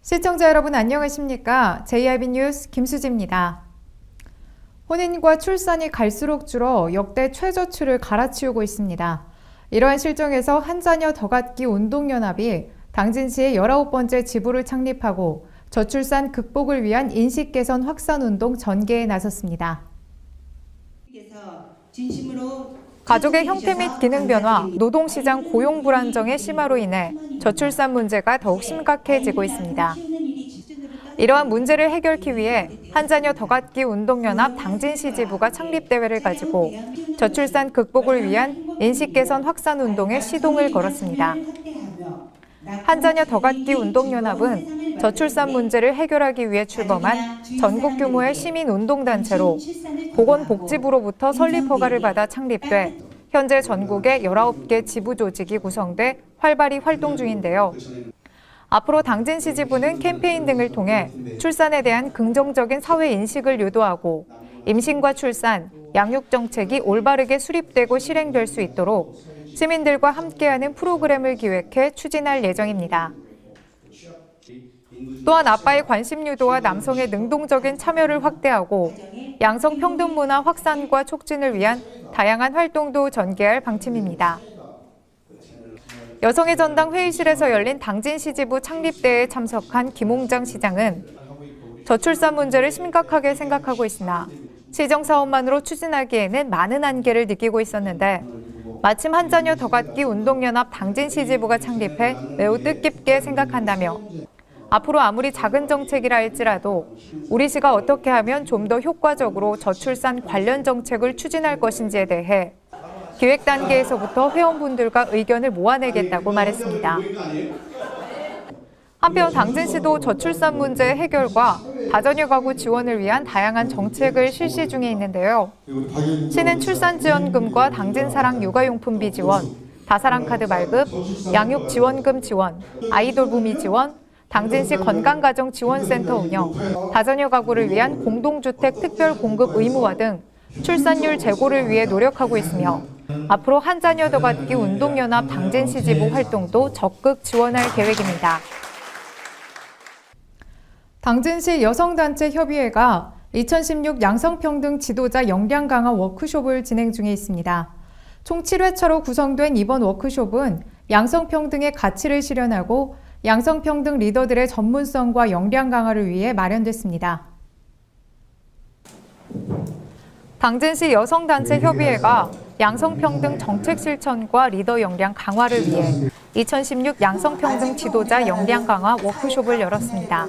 시청자 여러분 안녕하십니까? JIB 뉴스 김수지입니다. 혼인과 출산이 갈수록 줄어 역대 최저치를 갈아치우고 있습니다. 이러한 실정에서 한 자녀 더 갖기 운동연합이 당진시에 19번째 지부를 창립하고 저출산 극복을 위한 인식 개선 확산 운동 전개에 나섰습니다. 가족의 형태 및 기능 변화, 노동시장 고용 불안정의 심화로 인해 저출산 문제가 더욱 심각해지고 있습니다. 이러한 문제를 해결하기 위해 한 자녀 더 갖기 운동연합 당진시 지부가 창립대회를 가지고 저출산 극복을 위한 인식 개선 확산 운동에 시동을 걸었습니다. 한 자녀 더 갖기 운동연합은 저출산 문제를 해결하기 위해 출범한 전국 규모의 시민운동단체로 보건복지부로부터 설립 허가를 받아 창립돼 현재 전국에 19개 지부 조직이 구성돼 활발히 활동 중인데요. 앞으로 당진시 지부는 캠페인 등을 통해 출산에 대한 긍정적인 사회 인식을 유도하고 임신과 출산, 양육 정책이 올바르게 수립되고 실행될 수 있도록 시민들과 함께하는 프로그램을 기획해 추진할 예정입니다. 또한 아빠의 관심 유도와 남성의 능동적인 참여를 확대하고 양성 평등 문화 확산과 촉진을 위한 다양한 활동도 전개할 방침입니다. 여성의 전당 회의실에서 열린 당진시 지부 창립대회에 참석한 김홍장 시장은 저출산 문제를 심각하게 생각하고 있으나 시정 사업만으로 추진하기에는 많은 한계를 느끼고 있었는데 마침 한 자녀 더 갖기 운동연합 당진시 지부가 창립해 매우 뜻깊게 생각한다며 앞으로 아무리 작은 정책이라 할지라도 우리 시가 어떻게 하면 좀 더 효과적으로 저출산 관련 정책을 추진할 것인지에 대해 기획 단계에서부터 회원분들과 의견을 모아내겠다고 말했습니다. 한편 당진시도 저출산 문제 해결과 다자녀 가구 지원을 위한 다양한 정책을 실시 중에 있는데요. 시는 출산지원금과 당진사랑 육아용품비 지원, 다사랑카드 발급, 양육지원금 지원, 아이돌부미 지원, 당진시 건강가정지원센터 운영, 다자녀 가구를 위한 공동주택 특별 공급 의무화 등 출산율 제고를 위해 노력하고 있으며 앞으로 한 자녀 더 갖기 운동연합 당진시 지부 활동도 적극 지원할 계획입니다. 당진시 여성단체 협의회가 2016 양성평등 지도자 역량 강화 워크숍을 진행 중에 있습니다. 총 7회차로 구성된 이번 워크숍은 양성평등의 가치를 실현하고 양성평등 리더들의 전문성과 역량 강화를 위해 마련됐습니다. 당진시 여성단체 협의회가 양성평등 정책 실천과 리더 역량 강화를 위해 2016 양성평등 지도자 역량 강화 워크숍을 열었습니다.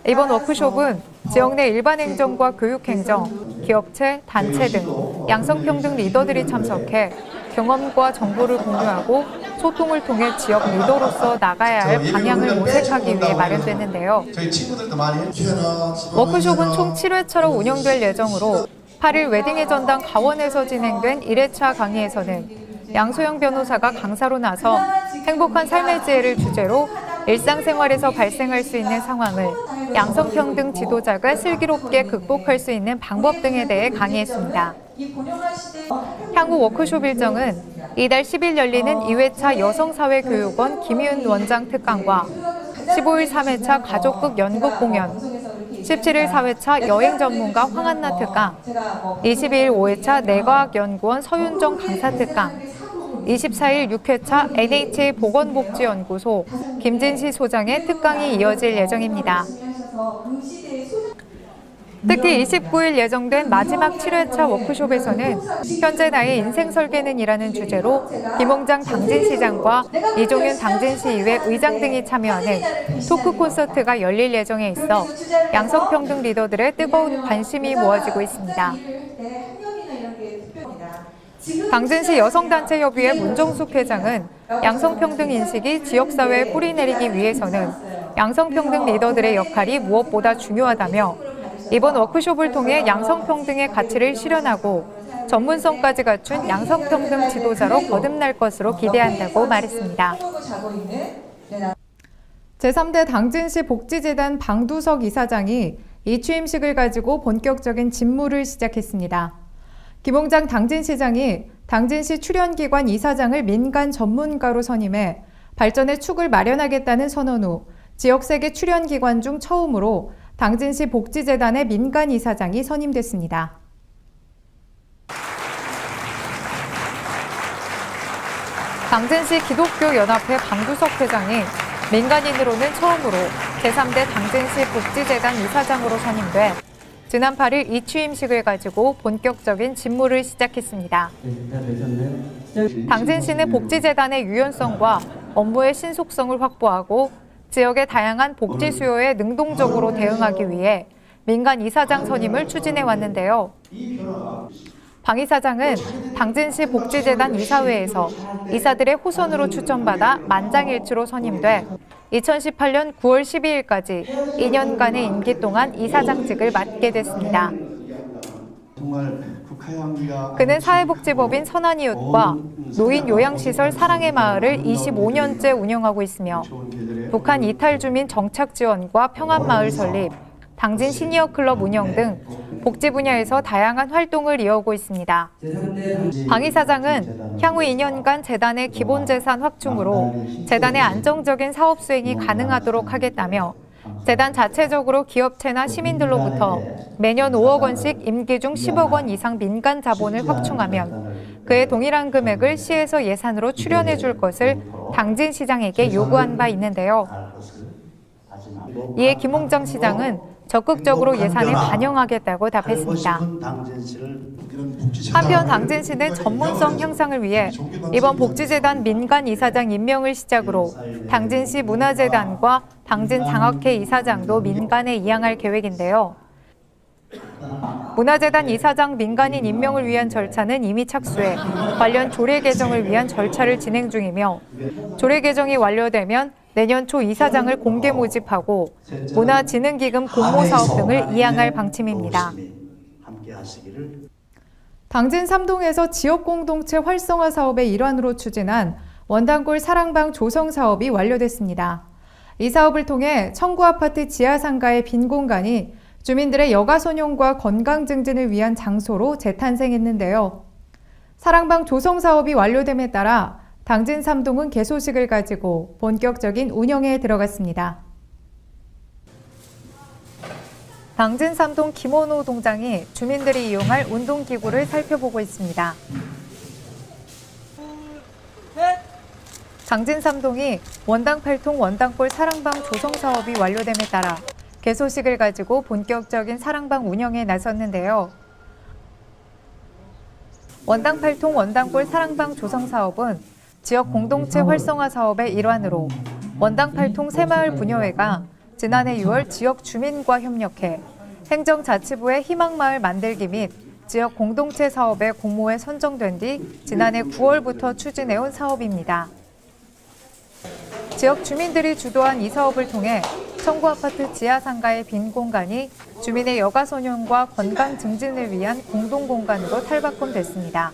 이번 워크숍은 지역 내 일반 행정과 교육행정, 기업체, 단체 등 양성평등 리더들이 참석해 경험과 정보를 공유하고 소통을 통해 지역 리더로서 나가야 할 방향을 모색하기 위해 마련됐는데요. 워크숍은 총 7회차로 운영될 예정으로 8일 웨딩의 전당 가원에서 진행된 1회차 강의에서는 양소영 변호사가 강사로 나서 행복한 삶의 지혜를 주제로 일상생활에서 발생할 수 있는 상황을 양성평등 지도자가 슬기롭게 극복할 수 있는 방법 등에 대해 강의했습니다. 향후 워크숍 일정은 이달 10일 열리는 2회차 여성사회교육원 김희은 원장 특강과 15일 3회차 가족극 연극 공연, 17일 4회차 여행 전문가 황한나 특강, 22일 5회차 내과학연구원 서윤정 강사 특강, 24일 6회차 NHA 보건복지연구소 김진시 소장의 특강이 이어질 예정입니다. 특히 29일 예정된 마지막 7회차 워크숍에서는 현재 나의 인생 설계는 이라는 주제로 김홍장 당진시장과 이종윤 당진시의회 의장 등이 참여하는 토크 콘서트가 열릴 예정에 있어 양성평등 리더들의 뜨거운 관심이 모아지고 있습니다. 당진시 여성단체협의회 문정숙 회장은 양성평등 인식이 지역사회에 뿌리내리기 위해서는 양성평등 리더들의 역할이 무엇보다 중요하다며 이번 워크숍을 통해 양성평등의 가치를 실현하고 전문성까지 갖춘 양성평등 지도자로 거듭날 것으로 기대한다고 말했습니다. 제3대 당진시 복지재단 방두석 이사장이 이 취임식을 가지고 본격적인 직무를 시작했습니다. 김홍장 당진시장이 당진시 출연기관 이사장을 민간 전문가로 선임해 발전의 축을 마련하겠다는 선언 후 지역세계 출연기관 중 처음으로 당진시 복지재단의 민간 이사장이 선임됐습니다. 당진시 기독교연합회 방구석 회장이 민간인으로는 처음으로 제3대 당진시 복지재단 이사장으로 선임돼 지난 8일 이 취임식을 가지고 본격적인 직무를 시작했습니다. 당진시는 복지재단의 유연성과 업무의 신속성을 확보하고 지역의 다양한 복지 수요에 능동적으로 대응하기 위해 민간 이사장 선임을 추진해 왔는데요. 방 이사장은 당진시 복지재단 이사회에서 이사들의 호선으로 추천받아 만장일치로 선임돼 2018년 9월 12일까지 2년간의 임기 동안 이사장직을 맡게 됐습니다. 그는 사회복지법인 선한이웃과 노인 요양시설 사랑의 마을을 25년째 운영하고 있으며 북한 이탈 주민 정착 지원과 평안마을 설립, 당진 시니어 클럽 운영 등 복지 분야에서 다양한 활동을 이어오고 있습니다. 방 이사장은 향후 2년간 재단의 기본재산 확충으로 재단의 안정적인 사업 수행이 가능하도록 하겠다며 재단 자체적으로 기업체나 시민들로부터 매년 5억 원씩 임기 중 10억 원 이상 민간 자본을 확충하면 그의 동일한 금액을 시에서 예산으로 출연해 줄 것을 당진시장에게 요구한 바 있는데요. 이에 김홍정 시장은 적극적으로 예산에 반영하겠다고 답했습니다. 한편 당진시는 전문성 향상을 위해 이번 복지재단 민간 이사장 임명을 시작으로 당진시 문화재단과 당진 장학회 이사장도 민간에 이양할 계획인데요. 문화재단 이사장 민간인 임명을 위한 절차는 이미 착수해 관련 조례 개정을 위한 절차를 진행 중이며 조례 개정이 완료되면 내년 초 이사장을 공개 모집하고 문화진흥기금 공모사업 등을 이양할 방침입니다. 당진 3동에서 지역공동체 활성화 사업의 일환으로 추진한 원단골 사랑방 조성 사업이 완료됐습니다. 이 사업을 통해 청구아파트 지하상가의 빈 공간이 주민들의 여가선용과 건강 증진을 위한 장소로 재탄생했는데요. 사랑방 조성 사업이 완료됨에 따라 당진 3동은 개소식을 가지고 본격적인 운영에 들어갔습니다. 당진 3동 김원호 동장이 주민들이 이용할 운동기구를 살펴보고 있습니다. 당진 3동이 원당 8통 원당골 사랑방 조성 사업이 완료됨에 따라 개소식을 가지고 본격적인 사랑방 운영에 나섰는데요. 원당 8통 원당골 사랑방 조성 사업은 지역 공동체 활성화 사업의 일환으로 원당 8통 새마을 부녀회가 지난해 6월 지역 주민과 협력해 행정자치부의 희망마을 만들기 및 지역 공동체 사업의 공모에 선정된 뒤 지난해 9월부터 추진해온 사업입니다. 지역 주민들이 주도한 이 사업을 통해 청구아파트 지하상가의 빈 공간이 주민의 여가소년과 건강 증진을 위한 공동공간으로 탈바꿈됐습니다.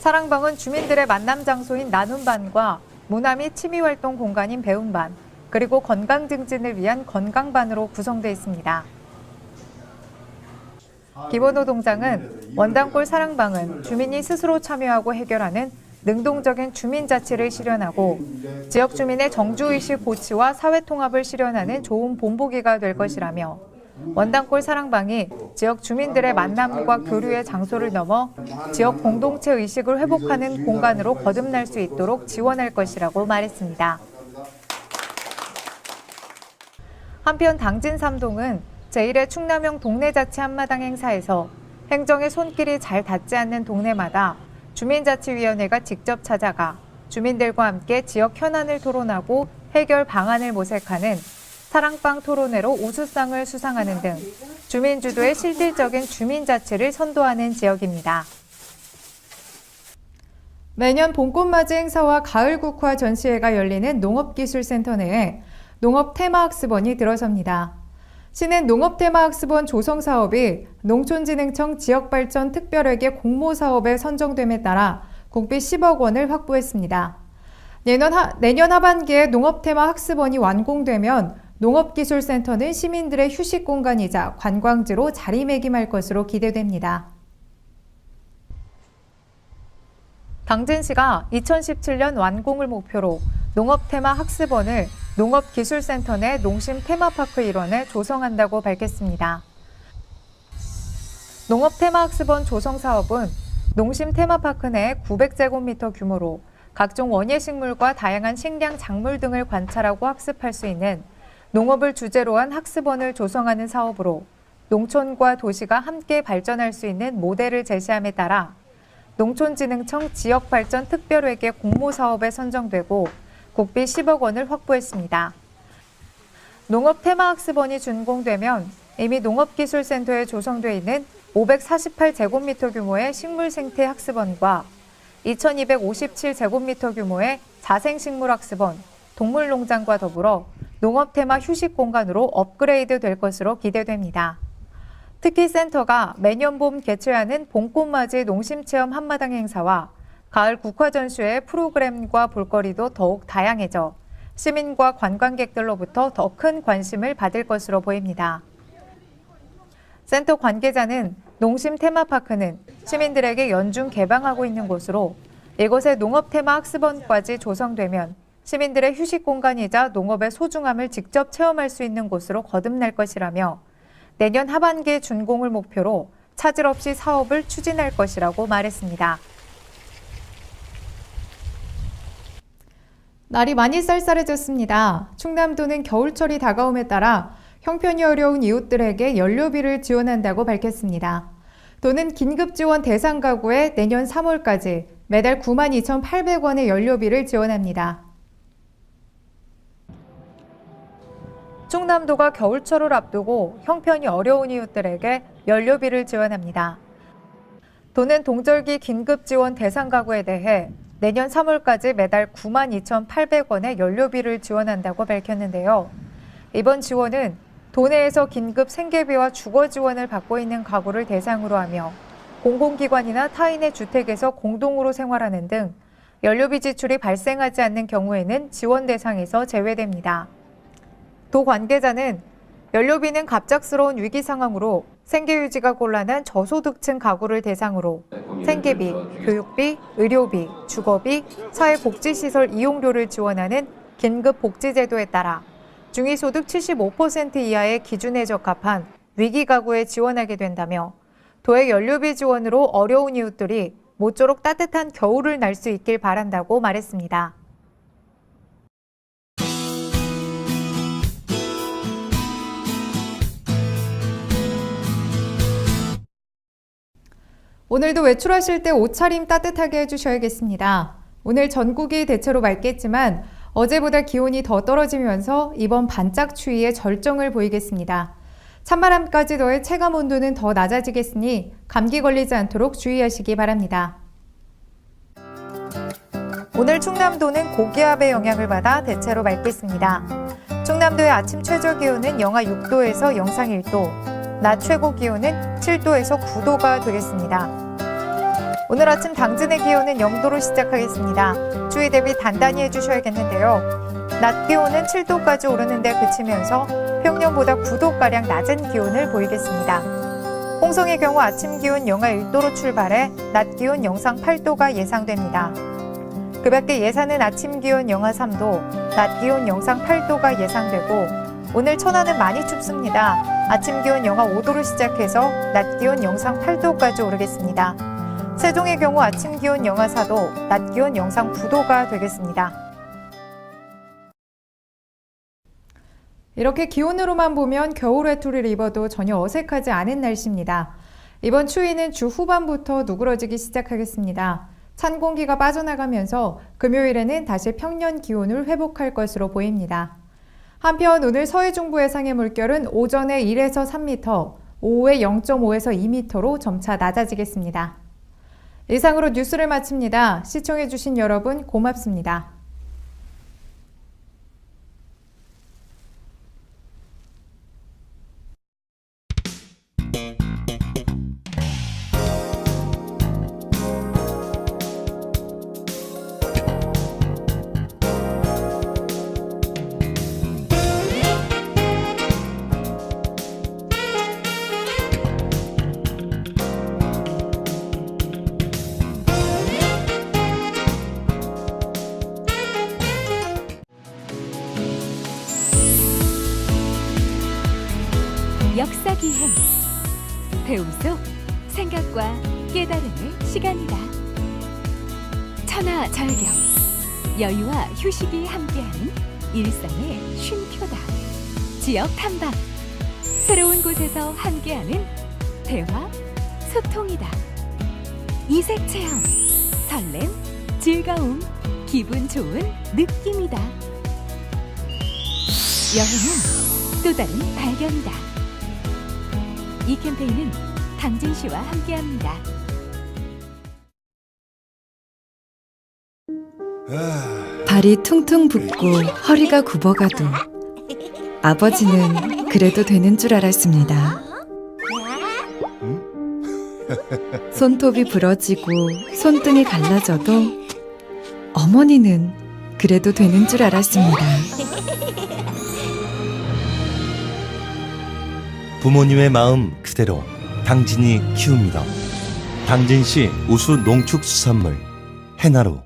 사랑방은 주민들의 만남 장소인 나눔반과 문화 및 취미활동 공간인 배움반, 그리고 건강 증진을 위한 건강반으로 구성되어 있습니다. 김원호 동장은 원당골 사랑방은 주민이 스스로 참여하고 해결하는 능동적인 주민자치를 실현하고 지역 주민의 정주의식 고취와 사회통합을 실현하는 좋은 본보기가 될 것이라며 원당골 사랑방이 지역 주민들의 만남과 교류의 장소를 넘어 지역 공동체 의식을 회복하는 공간으로 거듭날 수 있도록 지원할 것이라고 말했습니다. 한편 당진 3동은 제1회 충남형 동네자치 한마당 행사에서 행정의 손길이 잘 닿지 않는 동네마다 주민자치위원회가 직접 찾아가 주민들과 함께 지역 현안을 토론하고 해결 방안을 모색하는 사랑방 토론회로 우수상을 수상하는 등 주민 주도의 실질적인 주민자치를 선도하는 지역입니다. 매년 봄꽃맞이 행사와 가을 국화 전시회가 열리는 농업기술센터 내에 농업테마학습원이 들어섭니다. 시는 농업테마학습원 조성 사업이 농촌진흥청 지역발전 특별회계 공모사업에 선정됨에 따라 국비 10억 원을 확보했습니다. 내년 하반기에 농업테마학습원이 완공되면 농업기술센터는 시민들의 휴식 공간이자 관광지로 자리매김할 것으로 기대됩니다. 당진시가 2017년 완공을 목표로 농업 테마 학습원을 농업기술센터 내 농심 테마파크 일원에 조성한다고 밝혔습니다. 농업 테마 학습원 조성 사업은 농심 테마파크 내 900제곱미터 규모로 각종 원예식물과 다양한 식량, 작물 등을 관찰하고 학습할 수 있는 농업을 주제로 한 학습원을 조성하는 사업으로 농촌과 도시가 함께 발전할 수 있는 모델을 제시함에 따라 농촌진흥청 지역발전특별회계 공모사업에 선정되고 국비 10억 원을 확보했습니다. 농업 테마학습원이 준공되면 이미 농업기술센터에 조성돼 있는 548제곱미터 규모의 식물생태학습원과 2257제곱미터 규모의 자생식물학습원, 동물농장과 더불어 농업 테마 휴식 공간으로 업그레이드 될 것으로 기대됩니다. 특히 센터가 매년 봄 개최하는 봄꽃맞이 농심체험 한마당 행사와 가을 국화전시회 프로그램과 볼거리도 더욱 다양해져 시민과 관광객들로부터 더 큰 관심을 받을 것으로 보입니다. 센터 관계자는 농심 테마파크는 시민들에게 연중 개방하고 있는 곳으로 이곳에 농업 테마 학습원까지 조성되면 시민들의 휴식 공간이자 농업의 소중함을 직접 체험할 수 있는 곳으로 거듭날 것이라며 내년 하반기 준공을 목표로 차질 없이 사업을 추진할 것이라고 말했습니다. 날이 많이 쌀쌀해졌습니다. 충남도는 겨울철이 다가옴에 따라 형편이 어려운 이웃들에게 연료비를 지원한다고 밝혔습니다. 도는 긴급지원 대상 가구에 내년 3월까지 매달 92,800원의 연료비를 지원합니다. 충남도가 겨울철을 앞두고 형편이 어려운 이웃들에게 연료비를 지원합니다. 도는 동절기 긴급지원 대상 가구에 대해 내년 3월까지 매달 92,800원의 연료비를 지원한다고 밝혔는데요. 이번 지원은 도내에서 긴급 생계비와 주거 지원을 받고 있는 가구를 대상으로 하며 공공기관이나 타인의 주택에서 공동으로 생활하는 등 연료비 지출이 발생하지 않는 경우에는 지원 대상에서 제외됩니다. 도 관계자는 연료비는 갑작스러운 위기 상황으로 생계 유지가 곤란한 저소득층 가구를 대상으로 생계비, 교육비, 의료비, 주거비, 사회복지시설 이용료를 지원하는 긴급복지제도에 따라 중위소득 75% 이하의 기준에 적합한 위기 가구에 지원하게 된다며 도의 연료비 지원으로 어려운 이웃들이 모쪼록 따뜻한 겨울을 날 수 있길 바란다고 말했습니다. 오늘도 외출하실 때 옷차림 따뜻하게 해주셔야겠습니다. 오늘 전국이 대체로 맑겠지만 어제보다 기온이 더 떨어지면서 이번 반짝 추위에 절정을 보이겠습니다. 찬바람까지 더해 체감 온도는 더 낮아지겠으니 감기 걸리지 않도록 주의하시기 바랍니다. 오늘 충남도는 고기압의 영향을 받아 대체로 맑겠습니다. 충남도의 아침 최저 기온은 영하 6도에서 영상 1도, 낮 최고 기온은 7도에서 9도가 되겠습니다. 오늘 아침 당진의 기온은 0도로 시작하겠습니다. 추위 대비 단단히 해주셔야겠는데요. 낮 기온은 7도까지 오르는 데 그치면서 평년보다 9도가량 낮은 기온을 보이겠습니다. 홍성의 경우 아침 기온 영하 1도로 출발해 낮 기온 영상 8도가 예상됩니다. 그 밖에 예산은 아침 기온 영하 3도, 낮 기온 영상 8도가 예상되고 오늘 천안은 많이 춥습니다. 아침 기온 영하 5도로 시작해서 낮 기온 영상 8도까지 오르겠습니다. 세종의 경우 아침 기온 영하 4도, 낮 기온 영상 9도가 되겠습니다. 이렇게 기온으로만 보면 겨울 외투를 입어도 전혀 어색하지 않은 날씨입니다. 이번 추위는 주 후반부터 누그러지기 시작하겠습니다. 찬 공기가 빠져나가면서 금요일에는 다시 평년 기온을 회복할 것으로 보입니다. 한편 오늘 서해 중부 해상의 물결은 오전에 1에서 3m, 오후에 0.5에서 2m로 점차 낮아지겠습니다. 이상으로 뉴스를 마칩니다. 시청해주신 여러분 고맙습니다. 역사기행. 배움 속 생각과 깨달음의 시간이다. 천하절경. 여유와 휴식이 함께하는 일상의 쉼표다. 지역 탐방. 새로운 곳에서 함께하는 대화, 소통이다. 이색 체험. 설렘, 즐거움, 기분 좋은 느낌이다. 여행은 또 다른 발견이다. 이 캠페인은 당진시와 함께합니다. 발이 퉁퉁 붓고 허리가 굽어가도 아버지는 그래도 되는 줄 알았습니다. 손톱이 부러지고 손등이 갈라져도 어머니는 그래도 되는 줄 알았습니다. 부모님의 마음 그대로 당진이 키웁니다. 당진시 우수 농축수산물 해나루.